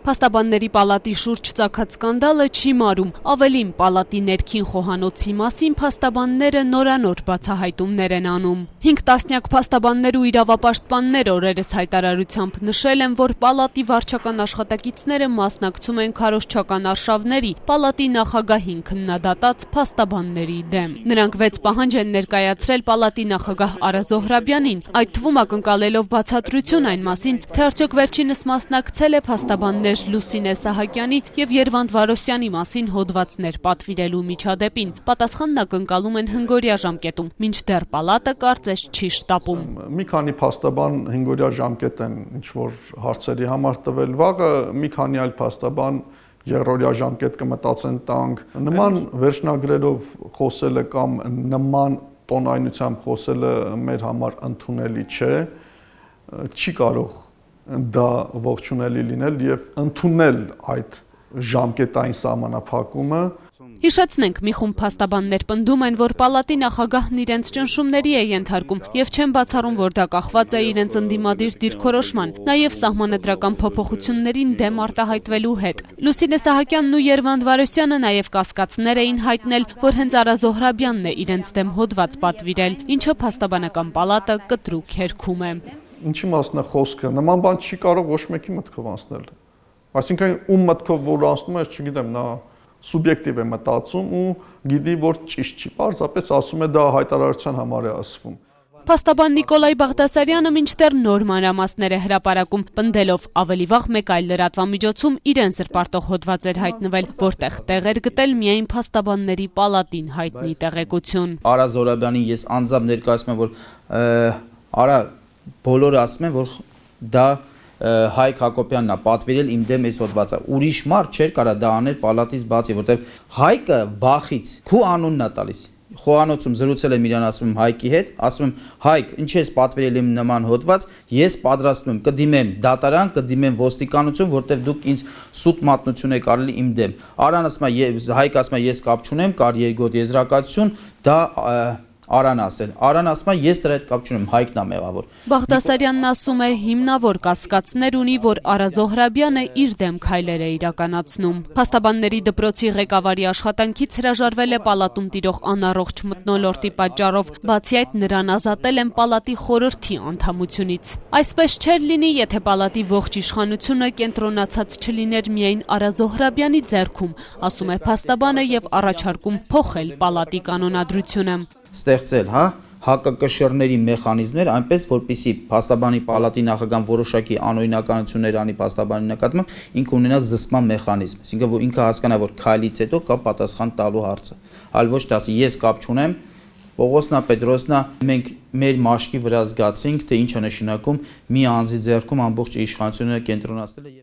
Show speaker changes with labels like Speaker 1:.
Speaker 1: Փաստաբանների պալատի շուրջ ծագած սկանդալը չի մարում, ավելին պալատի ներքին խոհանոցի մասին փաստաբանները նորանոր բացահայտումներ են անում։ 5 տասնյակ փաստաբաններ ու իրավապաշտպաններ օրերս հայտարարությամբ նշել են, որ պալատի վարչական աշխատակիցները մասնակցում են քարոզչական արշավների պալատի նախագահին քննադատած փաստաբանների դեմ։ Նրանք 6 պահանջ են ներկայացրել պալատի նախագահ Արա Զոհրաբյանին, այդ թվում ակնկալելով բացատրություն այն մասին, թե արդյոք վերջինս մասնակցել է փաստաբաններ Լուսինե Սահակյանի և Երվանդ Վարոսյանի մասին հոդվածներ պատվիրելու միջադեպին։ Պատասխանն ակնկալում են հնգօրյա ժամկետում, մինչդեռ պալատը կարծես չի շտապում։
Speaker 2: Մի քանի փաստաբան հնգօրյա ժամկետ են ինչ-որ հարցերի համար տվել, վաղը մի քանի այլ փաստաբան երրորդյա ժամկետ կմտածեն տանք։ Նման վերջնագրերով խոսելը կամ նման տոնայնությամբ խոսելը մեր համար ընդունելի չէ, չի կարող դա ողջունելի լինել եւ ընդունել այդ ժամկետային սահմանափակումը։
Speaker 1: Հիշեցնենք, մի խումբ փաստաբաններ պնդում են, որ պալատի նախագահն իրենց ճնշումների է ենթարկում եւ չեն բացառում, որ դա կախված է իրենց ընդդիմադիր դիրքորոշման, նաեւ սահմանադրական փոփոխություններին դեմ արտահայտվելու հետ։ Լուսինե Սահակյանն ու Երվանդ Վարոսյանը նաեւ կասկածներ էին հայտնել, որ հենց Արա Զոհրաբյանն է իրենց դեմ հոդված պատվիրել, ինչը փաստաբանական պալատը կտրուկ հերքում է։
Speaker 2: Ինչի մասն է խոսքը, նման բան չի կարող ոչ մեկի մտքով անցնել։ Այսինքն ում մտքով որ անցնում է, չգիտեմ, նա սուբյեկտիվ է մտածում ու գիտի, որ ճիշտ չի, պարզապես ասում է դա հայտարարության համար է ասվում։
Speaker 1: Փաստաբան Նիկոլայ Բաղդասարյանը մինչդեռ նոր մանրամասներ է հրապարակում, պնդելով ավելի վաղ մեկ այլ լրատվամիջոցում իրեն զրպարտող հոդված էր հայտնվել, որտեղ տեղ էր գտել միայն փաստաբանների պալատին հայտնի տեղեկություն։
Speaker 3: Արա Զոհրաբյանին ես անձամբ ներկայացնում եմ, որ Արա բոլորը ասում են, որ դա Հայկ Հակոբյանն է պատվիրել իմ դեմ այս հոդվածը։ Ուրիշ մարդ չէր կարա դա անել պալատից բացի, որտեղ Հայկը վախից քու անունն է տալիս։ Խոհանոցում զրուցել եմ իրան, ասում եմ Հայկի հետ, ասում եմ Հայկ, ինչ ես պատվիրել իմ նման հոդված, ես պատրաստվում եմ կդիմեմ դատարան, կդիմեմ ոստիկանություն, որտեղ դուք ինձ սուտ մատնություն եք արել իմ դեմ։ Արան ասում է, Հայկ ասում է, ես կապ չունեմ, կար երկրորդ եզրակացություն, դա Արան ասել։ Արան ասում է, ես դրա հետ կապ չունեմ, Հայկն է մեղավոր։
Speaker 1: Բաղդասարյանն ասում է, հիմնավոր կասկածներ ունի, որ Արա Զոհրաբյանը իր դեմ քայլեր է իրականացնում։ Փաստաբանների դպրոցի ղեկավարի աշխատանքից հրաժարվել է պալատում տիրող անառողջ մթնոլորտի պատճառով, բացի այդ նրան ազատել են պալատի խորհրդի անդամությունից։ Այսպես չէր լինի, եթե պալատի ողջ իշխանությունը կենտրոնացած չլիներ միայն Արա Զոհրաբյանի ձեռքում, ասում է փաստաբանը եւ առաջարկում փոխել պալատի կանոնադրությունը։
Speaker 3: Ստեղծել, հակակշռների մեխանիզմներ, այնպես որպեսզի փաստաբանի պալատի նախագահան որոշակի անօրինականություններ անի փաստաբանի նկատմամբ, ինքը ունենա զսպման մեխանիզմ, այսինքն որ ինքը հասկանա, որ քայլից հետո կա պատասխան տալու հարցը, այլ ոչ թե ասի ես կապ չունեմ, Պողոսնա Պետրոսնա, մենք մեր մաշկի վրա զգացինք, թե ինչ է նշանակում մի անձի ձեռքում ամբողջ իշխանությունը կենտրոնացնելը